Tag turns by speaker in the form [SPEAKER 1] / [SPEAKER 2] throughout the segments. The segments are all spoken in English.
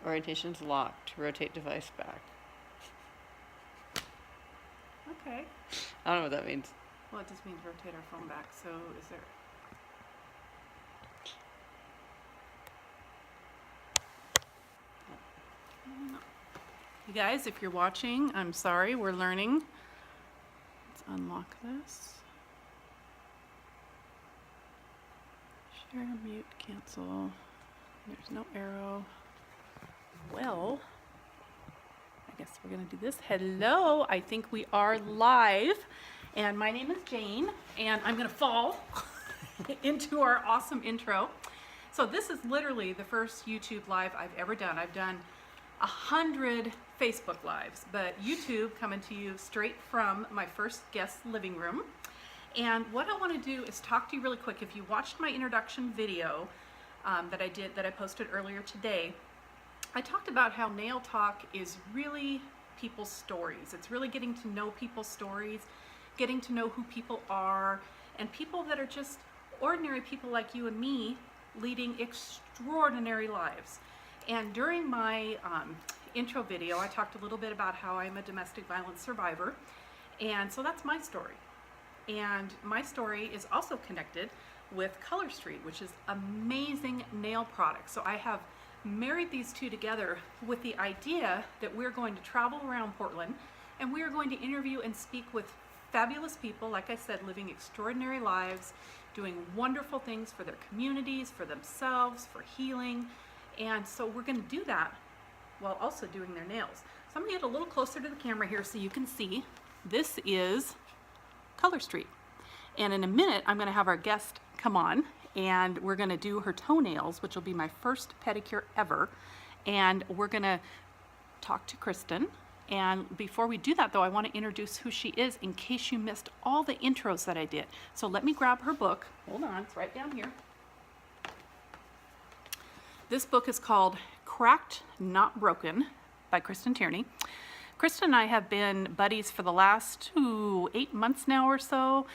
[SPEAKER 1] Orientation's locked. Rotate device back.
[SPEAKER 2] Okay.
[SPEAKER 1] I don't know what that means.
[SPEAKER 2] Well, it just means rotate our phone back. So is there... You guys, if you're watching, I'm sorry, we're learning. Let's unlock this. Share, mute, cancel. There's no arrow. Well, I guess we're gonna do this. Hello, I think we are live. And my name is Jane, and I'm gonna fall into our awesome intro. So this is literally the first YouTube live I've ever done. I've done 100 Facebook lives, but YouTube coming to you straight from my first guest living room. And what I want to do is talk to you really quick. If you watched my introduction video that I posted earlier today, I talked about how Nail Talk is really people's stories. It's really getting to know people's stories, getting to know who people are, and people that are just ordinary people like you and me leading extraordinary lives. And during my intro video, I talked a little bit about how I'm a domestic violence survivor. And so that's my story. And my story is also connected with Color Street, which is amazing nail products. So I have married these two together with the idea that we're going to travel around Portland and we are going to interview and speak with fabulous people, like I said, living extraordinary lives, doing wonderful things for their communities, for themselves, for healing. And so we're going to do that while also doing their nails. So I'm going to get a little closer to the camera here so you can see. This is Color Street. And in a minute, I'm going to have our guest come on and we're going to do her toenails, which will be my first pedicure ever. And we're going to talk to Kristen. And before we do that, though, I want to introduce who she is in case you missed all the intros that I did. So let me grab her book. Hold on, it's right down here. This book is called Cracked, Not Broken by Kristen Tierney. Kristen and I have been buddies for the last 8 months now or so.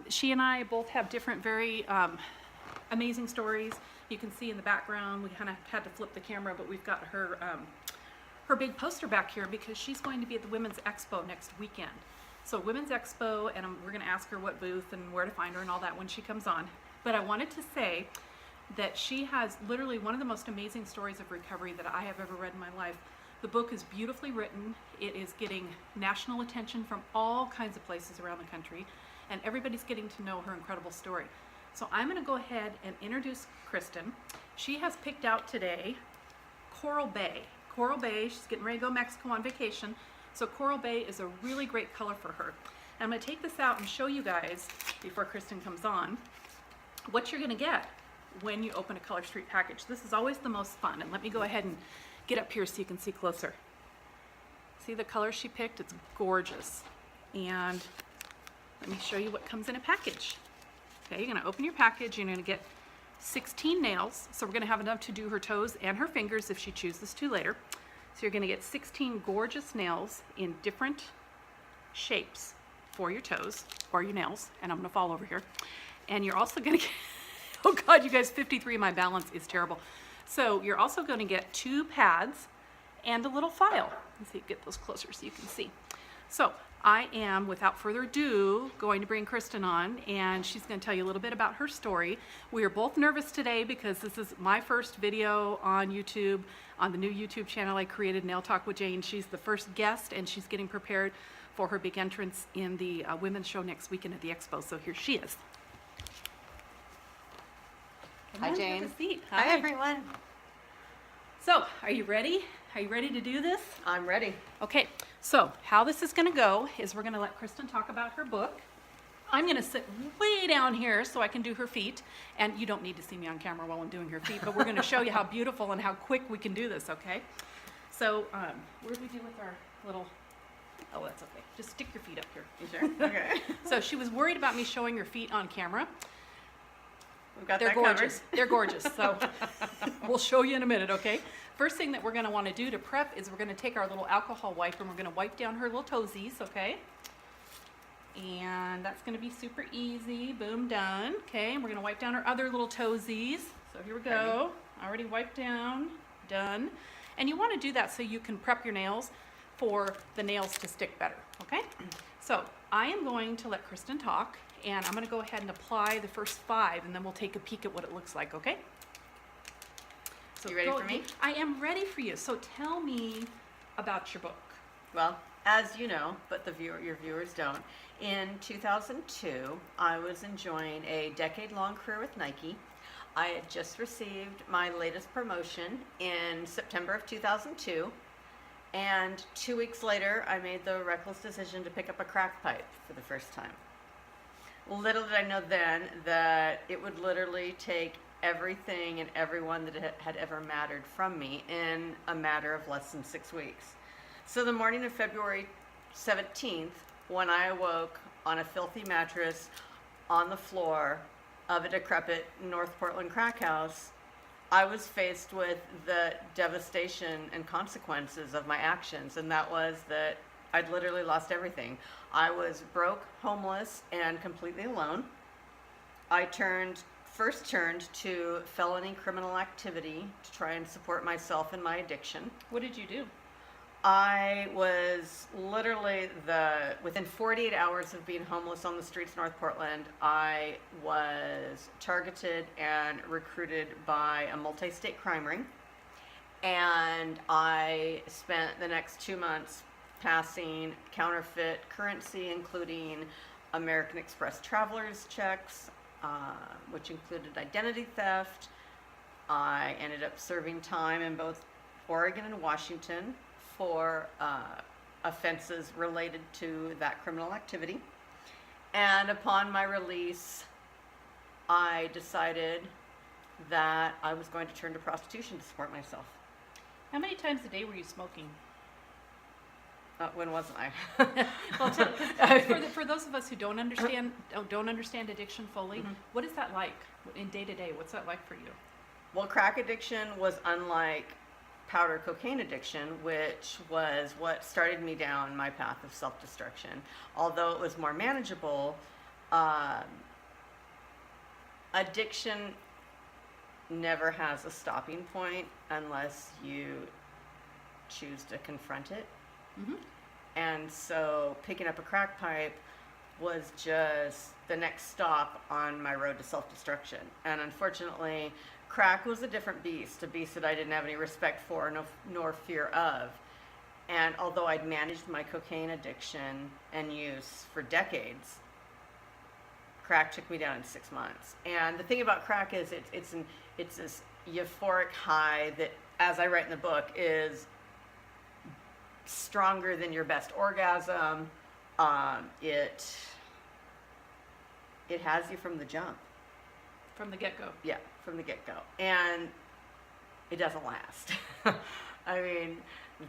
[SPEAKER 2] She and I both have different, very amazing stories. You can see in the background, we kind of had to flip the camera, but we've got her, her big poster back here because she's going to be at the Women's Expo next weekend. So Women's Expo, and we're going to ask her what booth and where to find her and all that when she comes on. But I wanted to say that she has literally one of the most amazing stories of recovery that I have ever read in my life. The book is beautifully written. It is getting national attention from all kinds of places around the country, and everybody's getting to know her incredible story. So I'm going to go ahead and introduce Kristen. She has picked out today Coral Bay. Coral Bay, she's getting ready to go to Mexico on vacation, so Coral Bay is a really great color for her. And I'm going to take this out and show you guys, before Kristen comes on, what you're going to get when you open a Color Street package. This is always the most fun, and let me go ahead and get up here so you can see closer. See the color she picked? It's gorgeous. And let me show you what comes in a package. Okay, you're gonna open your package, you're gonna get 16 nails. So we're gonna have enough to do her toes and her fingers if she chooses to later. So you're gonna get 16 gorgeous nails in different shapes for your toes or your nails. And I'm gonna fall over here. And you're also gonna get, oh God, you guys, 53, my balance is terrible. So you're also going to get 2 pads and a little file. Let's see, get those closer so you can see. So I am, without further ado, going to bring Kristen on, and she's going to tell you a little bit about her story. We are both nervous today because this is my first video on YouTube, on the new YouTube channel I created, Nail Talk with Jane. She's the first guest, and she's getting prepared for her big entrance in the women's show next weekend at the Expo. So here she is.
[SPEAKER 1] Hi, Jane.
[SPEAKER 2] Have a seat.
[SPEAKER 3] Hi, everyone.
[SPEAKER 2] So, are you ready? Are you ready to do this?
[SPEAKER 3] I'm ready.
[SPEAKER 2] Okay, so how this is going to go is we're going to let Kristen talk about her book. I'm going to sit way down here so I can do her feet. And you don't need to see me on camera while I'm doing her feet, but we're going to show you how beautiful and how quick we can do this, okay? So, what do we do with our little... Oh, that's okay. Just stick your feet up here.
[SPEAKER 3] You sure? Okay.
[SPEAKER 2] So she was worried about me showing her feet on camera.
[SPEAKER 3] We've got
[SPEAKER 2] They're
[SPEAKER 3] that
[SPEAKER 2] gorgeous.
[SPEAKER 3] covered.
[SPEAKER 2] They're gorgeous. So we'll show you in a minute, okay? First thing that we're going to want to do to prep is we're going to take our little alcohol wipe and we're going to wipe down her little toesies, okay? And that's going to be super easy. Boom, done. Okay, and we're going to wipe down her other little toesies. So here we go. Already wiped down. Done. And you want to do that so you can prep your nails for the nails to stick better, okay? So I am going to let Kristen talk, and I'm going to go ahead and apply the first 5, and then we'll take a peek at what it looks like, okay? So
[SPEAKER 3] You ready for me?
[SPEAKER 2] I am ready for you. So tell me about your book.
[SPEAKER 3] Well, as you know, but your viewers don't, in 2002, I was enjoying a decade-long career with Nike. I had just received my latest promotion in September of 2002, and 2 weeks later, I made the reckless decision to pick up a crack pipe for the first time. Little did I know then that it would literally take everything and everyone that had ever mattered from me in a matter of less than 6 weeks. So the morning of February 17th, when I awoke on a filthy mattress on the floor of a decrepit North Portland crack house, I was faced with the devastation and consequences of my actions, and that was that I'd literally lost everything. I was broke, homeless, and completely alone. I first turned to felony criminal activity to try and support myself and my addiction.
[SPEAKER 2] What did you do?
[SPEAKER 3] I was literally within 48 hours of being homeless on the streets of North Portland, I was targeted and recruited by a multi-state crime ring. And I spent the next 2 months passing counterfeit currency, including American Express traveler's checks, which included identity theft. I ended up serving time in both Oregon and Washington for offenses related to that criminal activity. And upon my release, I decided that I was going to turn to prostitution to support myself.
[SPEAKER 2] How many times a day were you smoking?
[SPEAKER 3] When wasn't I?
[SPEAKER 2] Well, for those of us who don't understand addiction fully, what is that like in day to day? What's that like for you?
[SPEAKER 3] Well, crack addiction was unlike powder cocaine addiction, which was what started me down my path of self-destruction. Although it was more manageable, addiction never has a stopping point unless you choose to confront it.
[SPEAKER 2] Mm-hmm.
[SPEAKER 3] And so picking up a crack pipe was just the next stop on my road to self-destruction. And unfortunately, crack was a different beast, a beast that I didn't have any respect for nor fear of. And although I'd managed my cocaine addiction and use for decades, crack took me down in 6 months. And the thing about crack is it's this euphoric high that, as I write in the book, is stronger than your best orgasm. It has you from the jump.
[SPEAKER 2] From the get-go.
[SPEAKER 3] Yeah, from the get-go. And it doesn't last. I mean,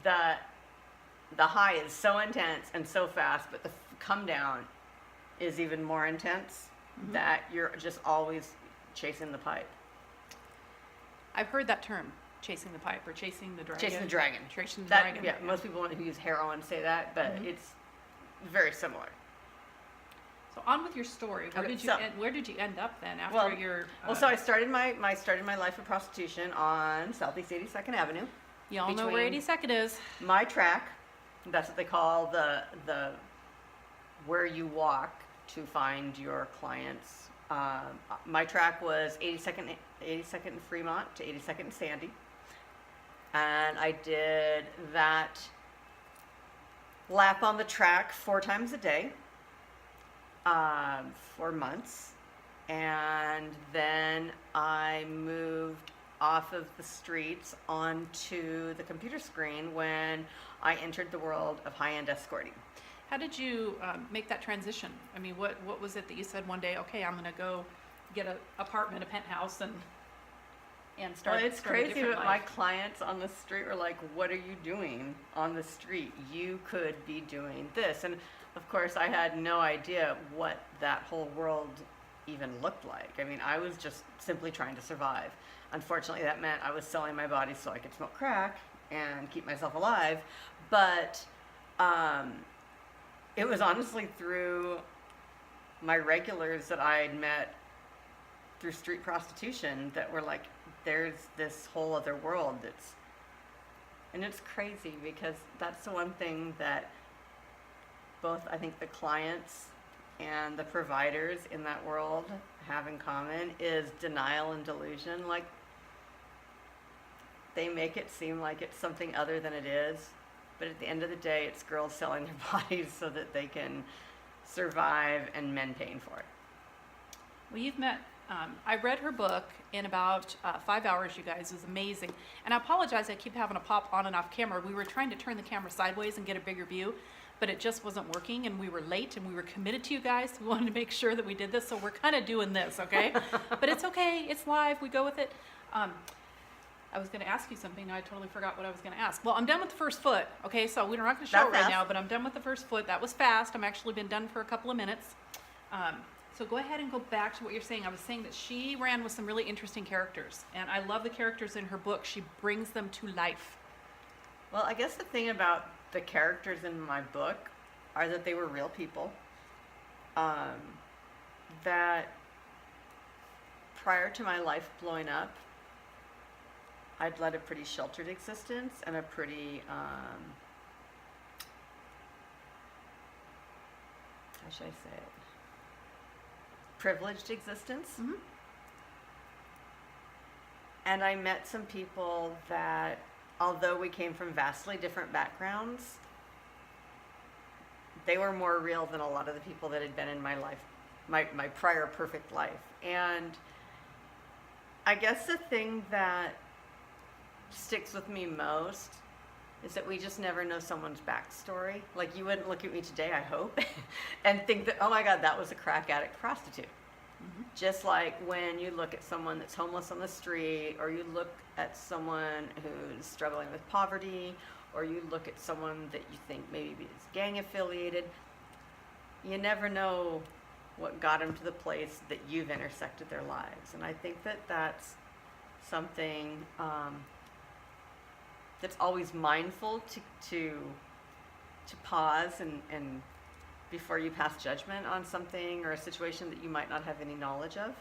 [SPEAKER 3] the high is so intense and so fast, but the come down is even more intense, that you're just always chasing the pipe.
[SPEAKER 2] I've heard that term, chasing the pipe or chasing the dragon.
[SPEAKER 3] Chasing the dragon.
[SPEAKER 2] Chasing the
[SPEAKER 3] That,
[SPEAKER 2] dragon.
[SPEAKER 3] yeah, most people who use heroin say that, but it's very similar.
[SPEAKER 2] So on with your story. Where
[SPEAKER 3] Okay,
[SPEAKER 2] did you
[SPEAKER 3] so-
[SPEAKER 2] where did you end up then after
[SPEAKER 3] Well,
[SPEAKER 2] your?
[SPEAKER 3] So I started my life of prostitution on Southeast 82nd Avenue.
[SPEAKER 2] Y'all know where
[SPEAKER 3] between
[SPEAKER 2] 82nd is.
[SPEAKER 3] My track, that's what they call the where you walk to find your clients. My track was 82nd and Fremont to 82nd and Sandy, and I did that lap on the track 4 times a day for months, and then I moved off of the streets onto the computer screen when I entered the world of high-end escorting.
[SPEAKER 2] How did you make that transition? I mean, what was it that you said one day? Okay, I'm gonna go get an apartment, a penthouse, and start.
[SPEAKER 3] Well, it's
[SPEAKER 2] start a
[SPEAKER 3] crazy,
[SPEAKER 2] different
[SPEAKER 3] but my
[SPEAKER 2] life.
[SPEAKER 3] clients on the street were like, "What are you doing on the street? You could be doing this." And of course, I had no idea what that whole world even looked like. I mean, I was just simply trying to survive. Unfortunately, that meant I was selling my body so I could smoke crack and keep myself alive. But it was honestly through my regulars that I had met through street prostitution that were like, there's this whole other world that's And it's crazy because that's the one thing that both I think the clients and the providers in that world have in common is denial and delusion. Like, they make it seem like it's something other than it is, but at the end of the day, it's girls selling their bodies so that they can survive and men paying for it.
[SPEAKER 2] Well, you've met, I read her book in about 5 hours, you guys. It was amazing. And I apologize, I keep having to pop on and off camera. We were trying to turn the camera sideways and get a bigger view, but it just wasn't working, and we were late, and we were committed to you guys. We wanted to make sure that we did this, so we're kind of doing this, okay? But it's okay, it's live, we go with it. I was going to ask you something, I totally forgot what I was going to ask. Well, I'm done with the first foot, okay? So we're not going to show
[SPEAKER 3] That
[SPEAKER 2] it right
[SPEAKER 3] fast?
[SPEAKER 2] now, but I'm done with the first foot. That was fast. I'm actually been done for a couple of minutes. So go ahead and go back to what you're saying. I was saying that she ran with some really interesting characters, and I love the characters in her book. She brings them to life.
[SPEAKER 3] Well, I guess the thing about the characters in my book are that they were real people. That prior to my life blowing up, I'd led a pretty sheltered existence and a pretty, how should I say it? Privileged existence.
[SPEAKER 2] Mhm.
[SPEAKER 3] And I met some people that, although we came from vastly different backgrounds, they were more real than a lot of the people that had been in my life, my prior perfect life. And I guess the thing that sticks with me most is that we just never know someone's backstory. Like, you wouldn't look at me today, I hope, and think that, oh my God, that was a crack addict prostitute.
[SPEAKER 2] Mm-hmm.
[SPEAKER 3] Just like when you look at someone that's homeless on the street, or you look at someone who's struggling with poverty, or you look at someone that you think maybe is gang affiliated, you never know what got them to the place that you've intersected their lives. And I think that that's something that's always mindful to pause and before you pass judgment on something or a situation that you might not have any knowledge of.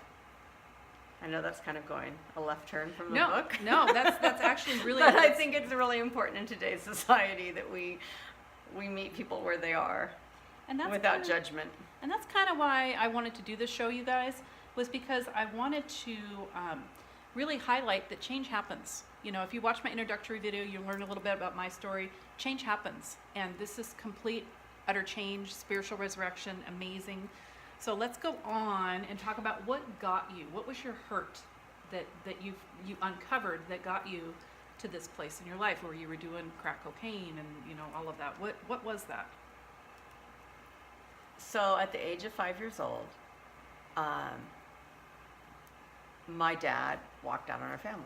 [SPEAKER 3] I know that's kind of going a left turn from the book.
[SPEAKER 2] No, that's actually really.
[SPEAKER 3] But I think it's really important in today's society that we meet people where they are,
[SPEAKER 2] and that's
[SPEAKER 3] without
[SPEAKER 2] kinda,
[SPEAKER 3] judgment.
[SPEAKER 2] And that's kind of why I wanted to do this show, you guys, was because I wanted to really highlight that change happens. You know, if you watch my introductory video, you learn a little bit about my story. Change happens, and this is complete, utter change, spiritual resurrection, amazing. So let's go on and talk about what got you. What was your hurt that you uncovered that got you to this place in your life where you were doing crack cocaine and all of that? What was that?
[SPEAKER 3] So at the age of 5 years old, my dad walked out on our family.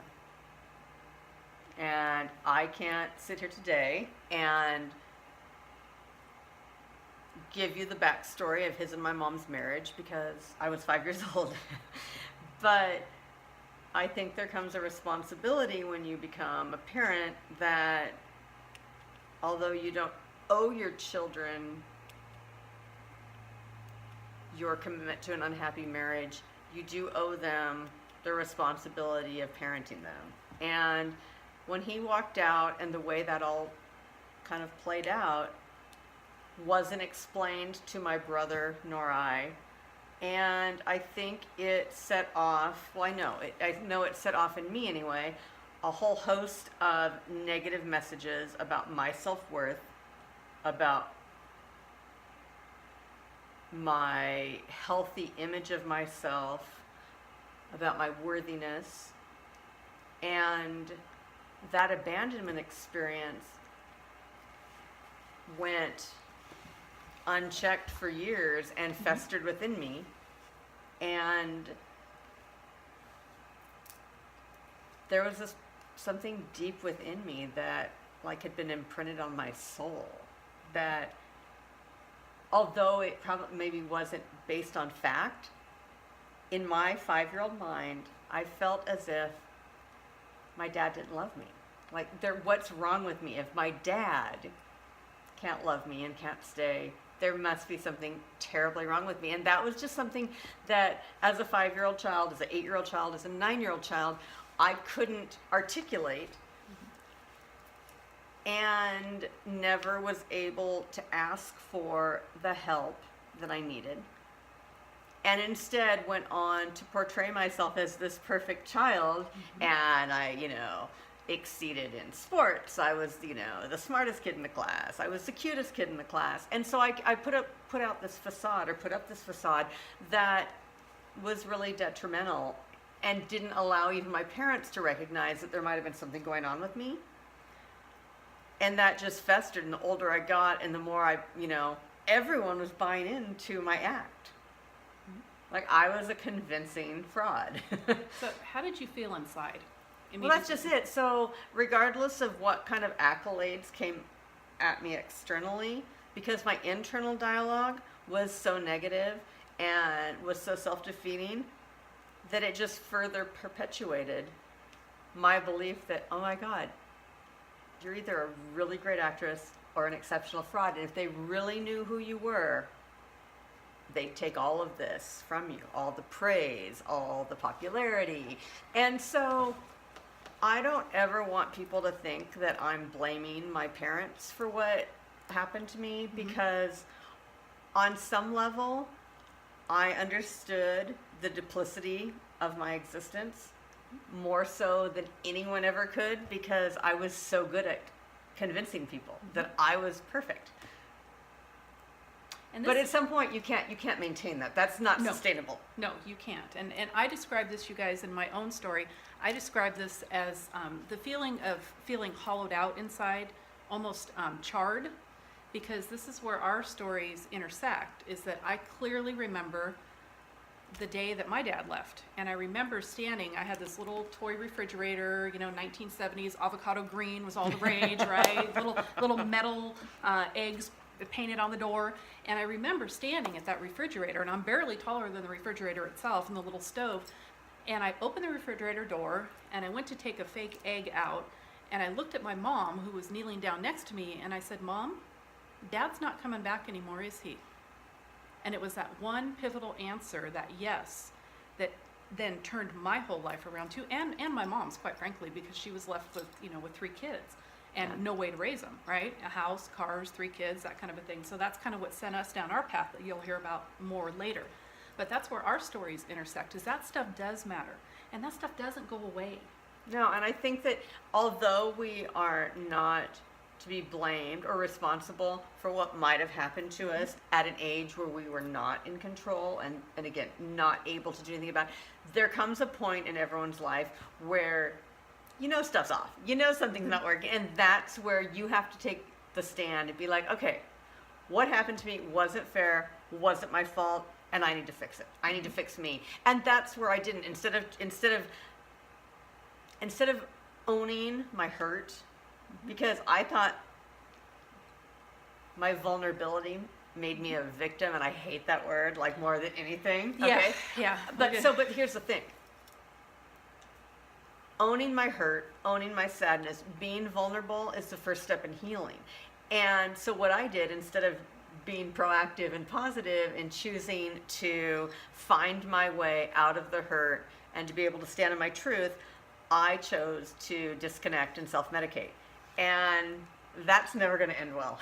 [SPEAKER 3] And I can't sit here today and give you the backstory of his and my mom's marriage because I was 5 years old. But I think there comes a responsibility when you become a parent that although you don't owe your children your commitment to an unhappy marriage, you do owe them the responsibility of parenting them. And when he walked out and the way that all kind of played out wasn't explained to my brother nor I. And I think it set off, well, I know it set off in me anyway, a whole host of negative messages about my self-worth, about my healthy image of myself, about my worthiness. And that abandonment experience went unchecked for years and festered within me. And there was something deep within me that had been imprinted on my soul, that although it probably maybe wasn't based on fact, in my 5-year-old mind, I felt as if my dad didn't love me. What's wrong with me? If my dad can't love me and can't stay, there must be something terribly wrong with me. And that was just something that as a 5-year-old child, as an 8-year-old child, as a 9-year-old child, I couldn't articulate. and never was able to ask for the help that I needed. And instead went on to portray myself as this perfect child, and I, exceeded in sports. I was, the smartest kid in the class. I was the cutest kid in the class. And so I put up this facade that was really detrimental and didn't allow even my parents to recognize that there might have been something going on with me. And that just festered, and the older I got and the more everyone was buying into my act. Like, I was a convincing fraud.
[SPEAKER 2] So how did you feel inside?
[SPEAKER 3] Well, that's just it. So regardless of what kind of accolades came at me externally, because my internal dialogue was so negative and was so self-defeating, that it just further perpetuated my belief that, oh my God, you're either a really great actress or an exceptional fraud. And if they really knew who you were, they'd take all of this from you, all the praise, all the popularity. And so I don't ever want people to think that I'm blaming my parents for what happened to me, because on some level, I understood the duplicity of my existence more so than anyone ever could, because I was so good at convincing people that I was perfect.
[SPEAKER 2] And
[SPEAKER 3] But at some point, you can't maintain that. That's not
[SPEAKER 2] No.
[SPEAKER 3] sustainable.
[SPEAKER 2] No, you can't. And I describe this, you guys, in my own story. I describe this as the feeling of feeling hollowed out inside, almost charred, because this is where our stories intersect, is that I clearly remember the day that my dad left. And I remember standing, I had this little toy refrigerator, 1970s, avocado green was all the rage, right? Little metal eggs painted on the door. And I remember standing at that refrigerator, and I'm barely taller than the refrigerator itself and the little stove. And I opened the refrigerator door, and I went to take a fake egg out, and I looked at my mom, who was kneeling down next to me, and I said, "Mom, Dad's not coming back anymore, is he?" And it was that one pivotal answer, that yes, that then turned my whole life around too, and my mom's, quite frankly, because she was left with, with 3 kids and no way to raise them, right? A house, cars, 3 kids, that kind of a thing. So that's kind of what sent us down our path that you'll hear about more later. But that's where our stories intersect, is that stuff does matter, and that stuff doesn't go away.
[SPEAKER 3] No, and I think that although we are not to be blamed or responsible for what might have happened to us at an age where we were not in control and again, not able to do anything about it, there comes a point in everyone's life where stuff's off. Something's not working. And that's where you have to take the stand and be like, okay, what happened to me wasn't fair, wasn't my fault, and I need to fix it. I need to fix me. And that's where I didn't. Instead of owning my hurt, because I thought my vulnerability made me a victim, and I hate that word like more than anything. Okay?
[SPEAKER 2] Yeah.
[SPEAKER 3] But here's the thing. Owning my hurt, owning my sadness, being vulnerable is the first step in healing. And so what I did, instead of being proactive and positive and choosing to find my way out of the hurt and to be able to stand in my truth, I chose to disconnect and self-medicate. And that's never going to end well.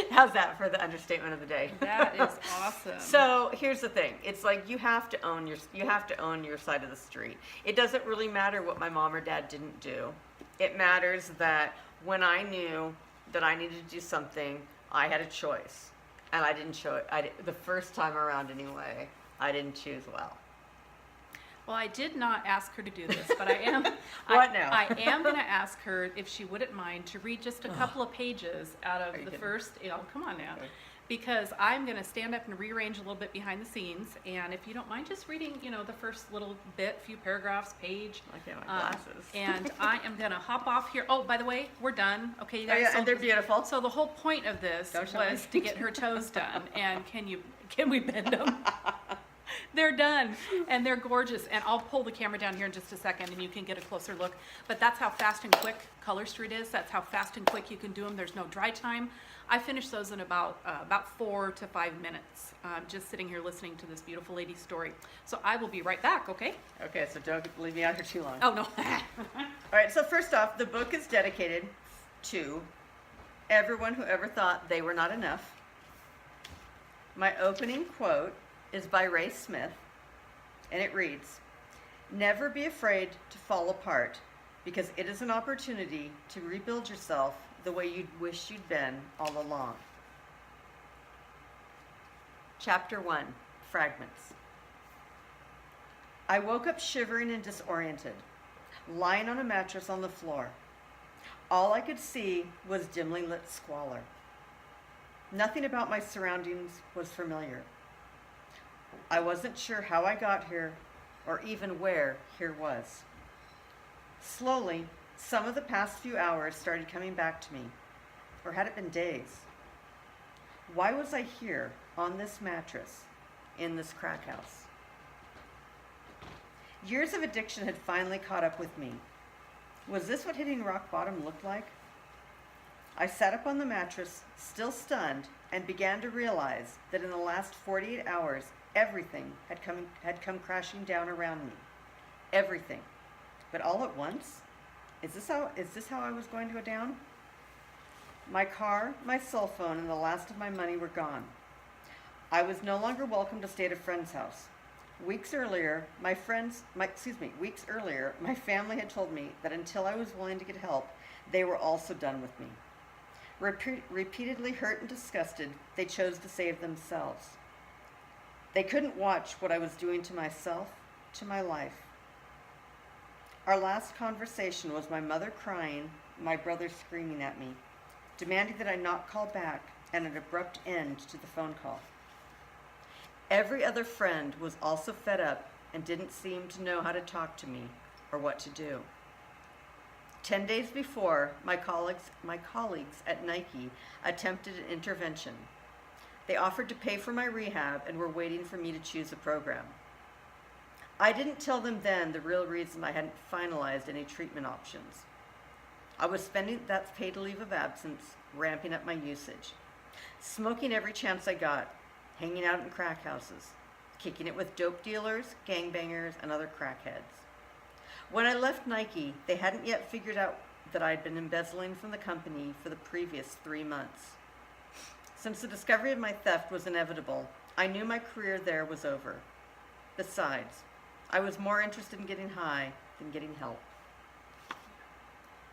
[SPEAKER 3] How's that for the understatement of the day?
[SPEAKER 2] That is awesome.
[SPEAKER 3] So here's the thing. It's like you have to own your side of the street. It doesn't really matter what my mom or dad didn't do. It matters that when I knew that I needed to do something, I had a choice. And I didn't the first time around anyway, I didn't choose well.
[SPEAKER 2] Well, I did not ask her to do this, but I am.
[SPEAKER 3] What now?
[SPEAKER 2] I am going to ask her if she wouldn't mind to read just a couple of pages out of the
[SPEAKER 3] kidding?
[SPEAKER 2] first. Come on now, because I'm going to stand up and rearrange a little bit behind the scenes, and if you don't mind, just reading, the first little bit, few paragraphs, page.
[SPEAKER 3] Okay, my glasses.
[SPEAKER 2] And I am going to hop off here. Oh, by the way, we're done. Okay, you
[SPEAKER 3] Oh,
[SPEAKER 2] guys.
[SPEAKER 3] yeah,
[SPEAKER 2] so,
[SPEAKER 3] and they're beautiful.
[SPEAKER 2] So the whole point of this
[SPEAKER 3] Don't show
[SPEAKER 2] was
[SPEAKER 3] me.
[SPEAKER 2] to get her toes done. And can we bend them? They're done, and they're gorgeous. And I'll pull the camera down here in just a second, and you can get a closer look. But that's how fast and quick Color Street is. That's how fast and quick you can do them. There's no dry time. I finished those in about 4 to 5 minutes, just sitting here listening to this beautiful lady's story. So I will be right back, okay?
[SPEAKER 3] Okay, so don't leave me out here too long.
[SPEAKER 2] Oh, no.
[SPEAKER 3] All right, so first off, the book is dedicated to everyone who ever thought they were not enough. My opening quote is by Ray Smith, and it reads, "Never be afraid to fall apart, because it is an opportunity to rebuild yourself the way you'd wish you'd been all along." Chapter 1, Fragments. I woke up shivering and disoriented, lying on a mattress on the floor. All I could see was dimly lit squalor. Nothing about my surroundings was familiar. I wasn't sure how I got here or even where here was. Slowly, some of the past few hours started coming back to me, or had it been days? Why was I here on this mattress in this crack house? Years of addiction had finally caught up with me. Was this what hitting rock bottom looked like? I sat up on the mattress, still stunned, and began to realize that in the last 48 hours, everything had come crashing down around me. Everything. But all at once? Is this how I was going to go down? My car, my cell phone, and the last of my money were gone. I was no longer welcome to stay at a friend's house. Weeks earlier, my family had told me that until I was willing to get help, they were also done with me. Repeatedly hurt and disgusted, they chose to save themselves. They couldn't watch what I was doing to myself, to my life. Our last conversation was my mother crying, my brother screaming at me, demanding that I not call back, and an abrupt end to the phone call. Every other friend was also fed up and didn't seem to know how to talk to me or what to do. 10 days before, my colleagues at Nike attempted an intervention. They offered to pay for my rehab and were waiting for me to choose a program. I didn't tell them then the real reason I hadn't finalized any treatment options. I was spending that paid leave of absence ramping up my usage, smoking every chance I got, hanging out in crack houses, kicking it with dope dealers, gangbangers, and other crackheads. When I left Nike, they hadn't yet figured out that I'd been embezzling from the company for the previous 3 months. Since the discovery of my theft was inevitable, I knew my career there was over. Besides, I was more interested in getting high than getting help.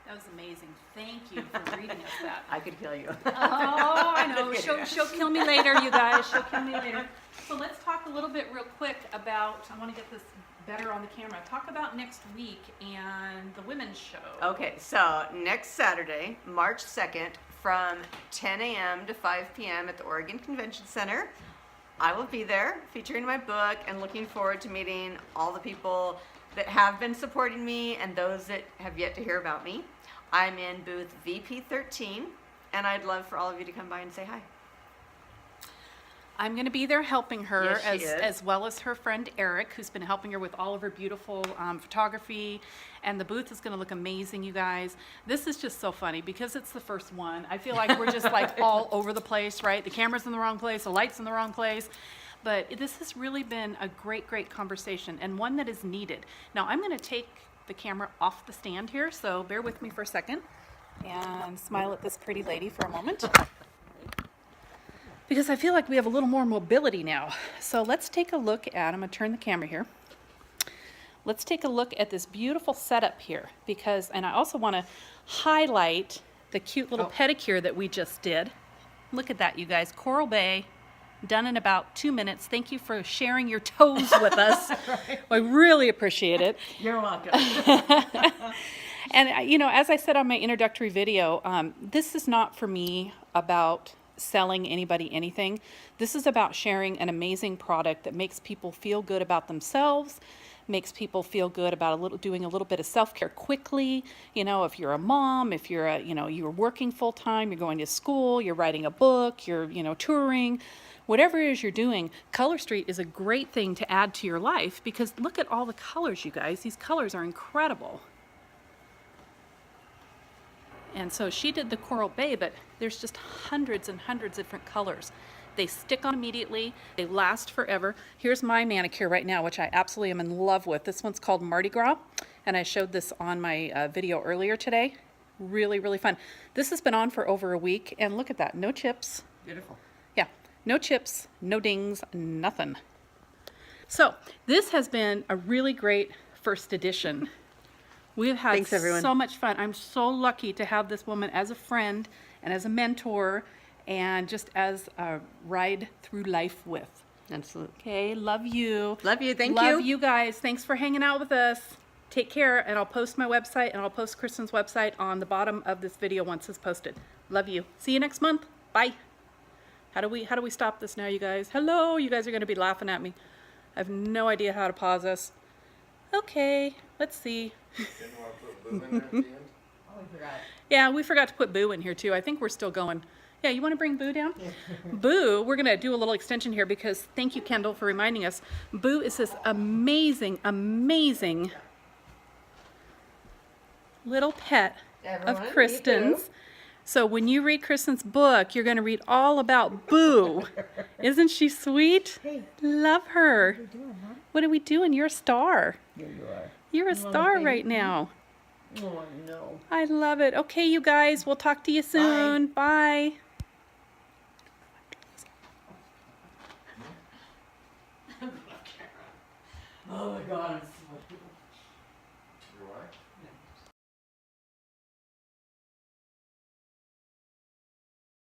[SPEAKER 2] That was amazing. Thank you for reading us that.
[SPEAKER 3] I could kill you.
[SPEAKER 2] Oh, I know. She'll kill me later, you guys. She'll kill me later. So let's talk a little bit real quick about, I want to get this better on the camera. Talk about next week and the women's show.
[SPEAKER 3] Okay, so next Saturday, March 2nd, from 10 a.m. to 5 p.m. at the Oregon Convention Center, I will be there featuring my book and looking forward to meeting all the people that have been supporting me and those that have yet to hear about me. I'm in booth VP13, and I'd love for all of you to come by and say hi.
[SPEAKER 2] I'm going to be there helping her,
[SPEAKER 3] Yes, she is.
[SPEAKER 2] as well as her friend Eric, who's been helping her with all of her beautiful photography. And the booth is going to look amazing, you guys. This is just so funny because it's the first one. I feel like we're just like all over the place, right? The camera's in the wrong place, the light's in the wrong place. But this has really been a great, great conversation and one that is needed. Now, I'm going to take the camera off the stand here, so bear with me for a second and smile at this pretty lady for a moment. Because I feel like we have a little more mobility now. So let's take a look at, I'm going to turn the camera here. Let's take a look at this beautiful setup here because, and I also want to highlight the cute little pedicure that we just did. Look at that, you guys. Coral Bay, done in about 2 minutes. Thank you for sharing your toes with us. Right. I really appreciate it.
[SPEAKER 3] You're welcome.
[SPEAKER 2] And, you know, as I said on my introductory video, this is not for me about selling anybody anything. This is about sharing an amazing product that makes people feel good about themselves, makes people feel good about doing a little bit of self-care quickly. You know, if you're a mom, if you're you're working full time, you're going to school, you're writing a book, you're, touring, whatever it is you're doing, Color Street is a great thing to add to your life because look at all the colors, you guys. These colors are incredible. And so she did the Coral Bay, but there's just hundreds and hundreds of different colors. They stick on immediately. They last forever. Here's my manicure right now, which I absolutely am in love with. This one's called Mardi Gras, and I showed this on my video earlier today. really, really fun. This has been on for over a week, and look at that. No chips.
[SPEAKER 3] Beautiful.
[SPEAKER 2] Yeah, no chips, no dings, nothing. So this has been a really great first edition. We've had
[SPEAKER 1] Thanks, everyone.
[SPEAKER 2] so much fun. I'm so lucky to have this woman as a friend and as a mentor and just as a ride through life with.
[SPEAKER 1] Absolutely.
[SPEAKER 2] Okay, love you.
[SPEAKER 1] Love you. Thank
[SPEAKER 2] Love
[SPEAKER 1] you.
[SPEAKER 2] you guys. Thanks for hanging out with us. Take care, and I'll post my website and I'll post Kristen's website on the bottom of this video once it's posted. Love you. See you next month. Bye. How do we stop this now, you guys? Hello, you guys are going to be laughing at me. I have no idea how to pause this. Okay, let's see.
[SPEAKER 4] Didn't want to put Boo in there at the end?
[SPEAKER 3] Oh, we forgot.
[SPEAKER 2] Yeah, we forgot to put Boo in here too. I think we're still going. Yeah, you want to bring Boo down? Boo, we're going to do a little extension here because thank you, Kendall, for reminding us. Boo is this amazing, amazing little pet
[SPEAKER 3] Everyone,
[SPEAKER 2] of
[SPEAKER 3] meet
[SPEAKER 2] Kristen's. So when you read Kristen's book, you're going to read all about Boo. Isn't she sweet?
[SPEAKER 5] Hey,
[SPEAKER 2] Love her.
[SPEAKER 5] what are you doing, huh?
[SPEAKER 2] What are we doing? You're a star.
[SPEAKER 5] Here you are.
[SPEAKER 2] You're a star right now.
[SPEAKER 5] Oh, no.
[SPEAKER 2] I love it. Okay, you guys, we'll talk to you soon. Bye.
[SPEAKER 3] Oh my God, I'm